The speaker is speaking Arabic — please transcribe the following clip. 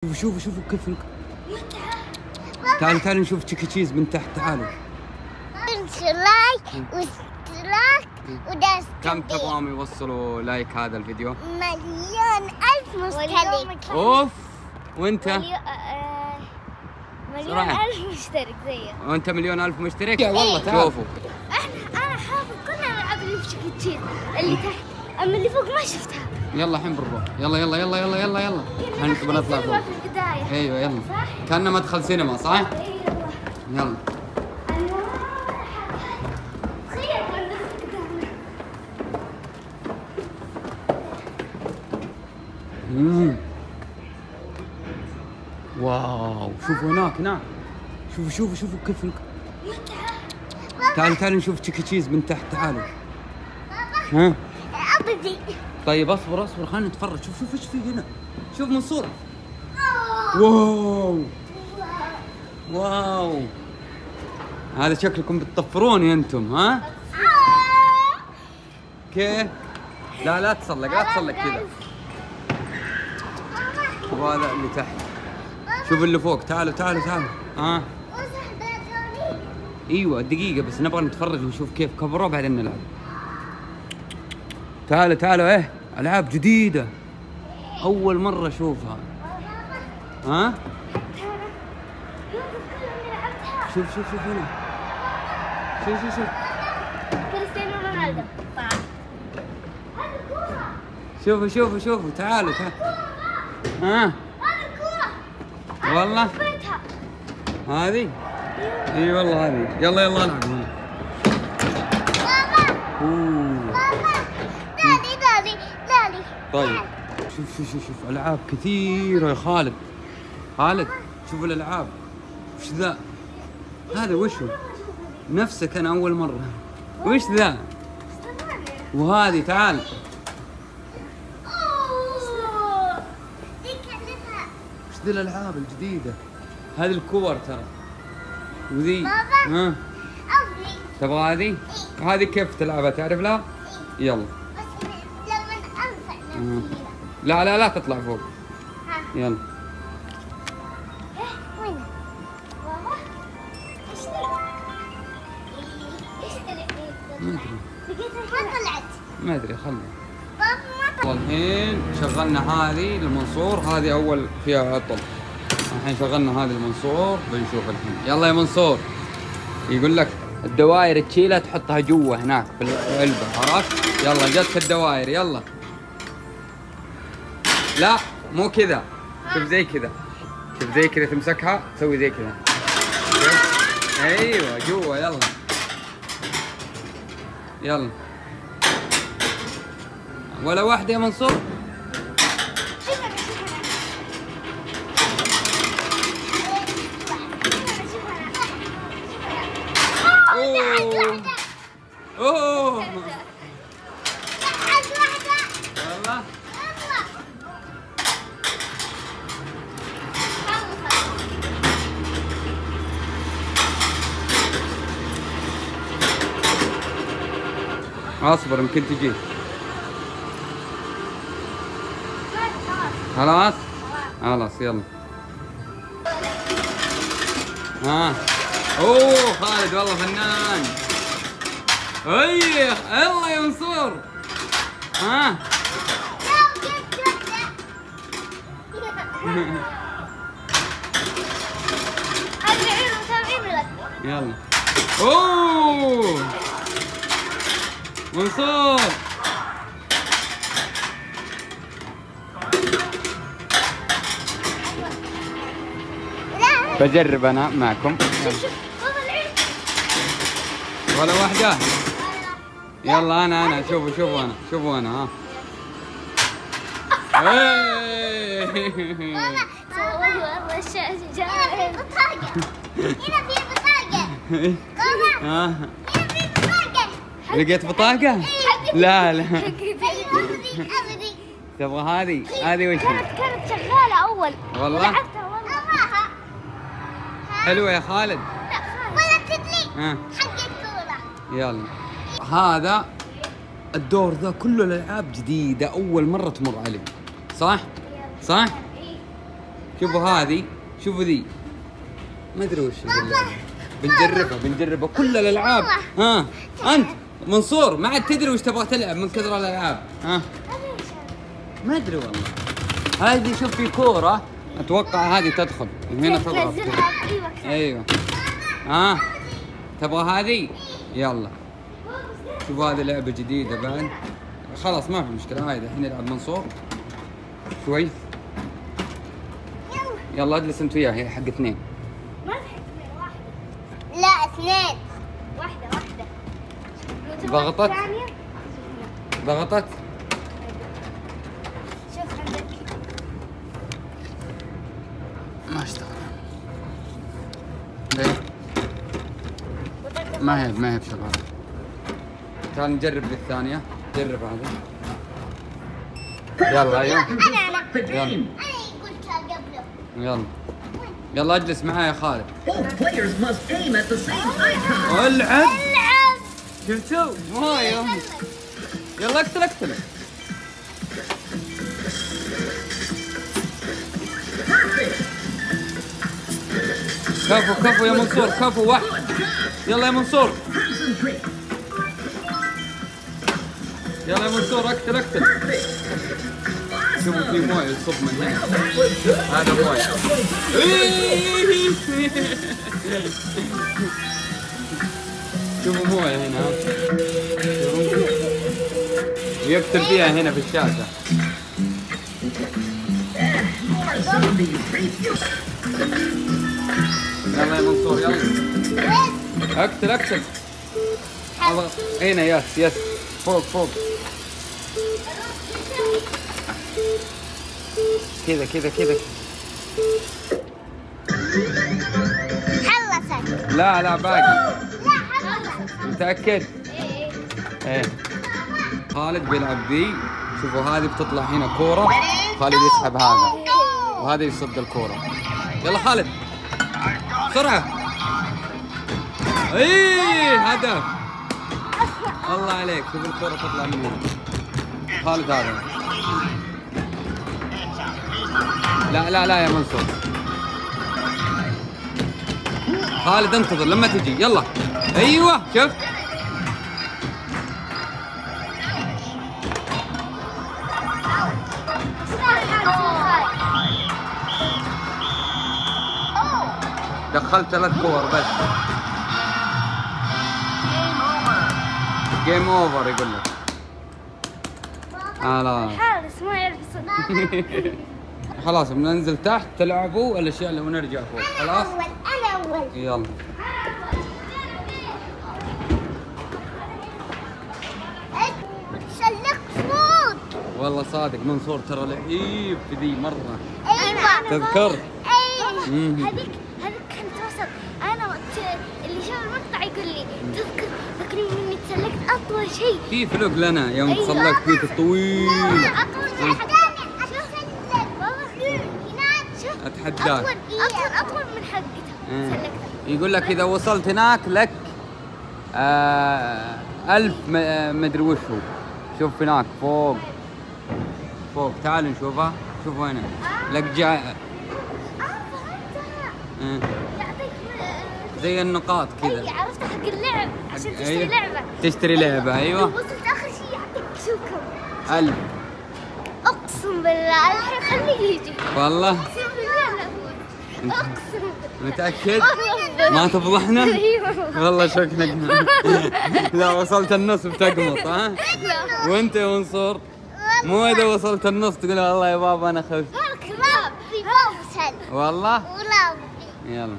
شوفوا كيف تعالوا نشوف تشيكي تشيز من تحت. تعالوا لايك واشتراك وداس. كم تبغاهم يوصلوا لايك هذا الفيديو؟ 1,000,000 مشترك. اوف. وانت؟ مليون ألف مشترك زيك. وانت 1,000,000 مشترك؟ والله تعالوا شوفوا. انا حافظ كل الالعاب اللي في تشيكي تشيز اللي تحت، اما اللي فوق ما شفتها. يلا الحين بنروح. يلا الحين بنطلع فوق. في البداية. ايوه يلا. صح؟ كأنه مدخل سينما صح؟ ايوه. يلا. واو شوفوا هناك. شوفوا كيف تعالوا نشوف تشيكي تشيز من تحت. تعالوا. ها أبدي. طيب اصبر خلينا نتفرج. شوف ايش في هنا. شوف منصور. واو هذا شكلكم بتطفروني انتم. ها كيف؟ لا تصلق كذا. وهذا اللي تحت. شوف اللي فوق. تعالوا. ايوه دقيقة بس نبغى نتفرج ونشوف كيف كبروا بعدين نلعب. تعالوا العاب جديدة اول مرة اشوفها. ها شوف هنا. شوف كريستيانو رونالدو. شوفوا تعالوا. ها والله هذه. اي والله هذه. يلا العب هنا. دادي. طيب شوف العاب كثيرة يا خالد. شوف الالعاب. وش ذا؟ هذا وشو؟ نفسك انا اول مرة. وش ذا؟ وهذه تعال. وش ذي الالعاب الجديدة؟ هذه الكور ترى. وذي ها تبغى هذه؟ هذه كيف تلعبها تعرف لا؟ يلا. بس لما انفع نفسي. لا تطلع فوق. يلا. وين؟ بابا؟ ما ادري خلنا. بابا ما طلعت. الحين شغلنا هذه المنصور. هذه اول فيها عطل. الحين شغلنا هذه المنصور بنشوف الحين. يلا يا منصور. يقول لك الدوائر تشيلها تحطها جوا هناك في العلبة. عرفت؟ يلا جتك الدوائر. يلا. لا مو كذا. شوف زي كذا تمسكها تسوي زي كذا. ايوه جوا. يلا ولا واحدة يا منصور. اوه والله. اصبر يمكن تجي. خلاص يلا. ها اوه خالد والله فنان. يلا يا منصور. ها يلا. اوه منصور. بجرب انا معكم. ولا واحدة. يلا انا شوفوا انا. لقيت بطاقة؟ لا تبغى هذه وش كانت شغالة أول والله. لعبتها والله. حلوة يا خالد. لا ولدت لي حق الكورة. يلا. هذا الدور ذا كله الألعاب جديدة أول مرة تمر علي. صح؟ شوفوا هذه، شوفوا ذي، ما ادري وش اللعبة. بنجربها كل الالعاب. ها انت منصور ما عاد تدري وش تبغى تلعب من كثر الالعاب. ها ما ادري والله. هذه شوف في كورة، اتوقع هذه تدخل هنا تضرب. ايوه. ها تبغى هذه؟ يلا شوفوا هذه لعبة جديدة بعد. خلاص ما في مشكلة، هاي الحين يلعب منصور شوي. يلا اجلس انت وياه، هي حق اثنين. ما في حق اثنين، واحدة. لا اثنين. واحدة. ضغطت؟ ضغطت؟ شوف عندك. ما اشتغل. ليه؟ ما هي بشغالة. تعال نجرب الثانية. جرب هذا. يلا ايوه. انا يلا قلتها قبله. يلا اجلس معايا يا خالد. Both players must aim at the same icon. العب. العب. شفتوا؟ يلا اقتل. كفو يا منصور، كفو واحد. يلا يا منصور. يلا يا منصور اقتل. شوفوا في مويه يصب من هنا. هذا مويه. شوفوا مويه هنا. ويقتل فيها هنا في الشاشة. يلا يا منصور يلا. اقتل. هنا يس فوق. كذا خلصت. لا باقي. لا خلصت. متأكد؟ ايه. خالد بيلعب ذي. شوفوا هذه بتطلع هنا كورة، خالد يسحب هذا وهذا يصد الكورة. يلا خالد بسرعة. هدف. الله عليك. شوف الكورة تطلع من هنا. خالد هذا. لا يا منصور. خالد انتظر لما تجي. يلا ايوه شفت. دخلت 3 كور بس. جيم اوفر يقول لك. الحارس ما يعرف يصد. خلاص بننزل تحت تلعبوا الاشياء اللي ونرجع فوق. خلاص انا اول. يلا. تسلق صوت. والله صادق منصور ترى لعيب في ذي مرة. ايوه تذكر؟ هذيك كانت وسط. انا وقت اللي شاف المقطع يقول لي تذكرني اني تسلقت اطول شيء. في فلوق لنا يوم تسلقت فيك الطويل. اطول من اتحداك. اطول من حقتها. سلقتها. يقول لك اذا وصلت هناك لك 1000 مدري وش هو. شوف هناك فوق. تعالوا نشوفها. شوفوا هنا لك يعطيك زي النقاط كذا. عرفت حق اللعب عشان تشتري لعبة. تشتري لعبة ايوه. وصلت اخر شيء يعطيك شوكة 1000. اقسم بالله الحين خليه يجي. والله اقسم بالله لا أفوز. اقسم بالله. متأكد؟ ما تفضحنا؟ والله شكلك. لا وصلت النص بتقمط. ها؟ لا. وانت يا منصور مو اذا وصلت النص تقول والله يا بابا انا خفت. هالكلام في بوصل والله ولا يلا.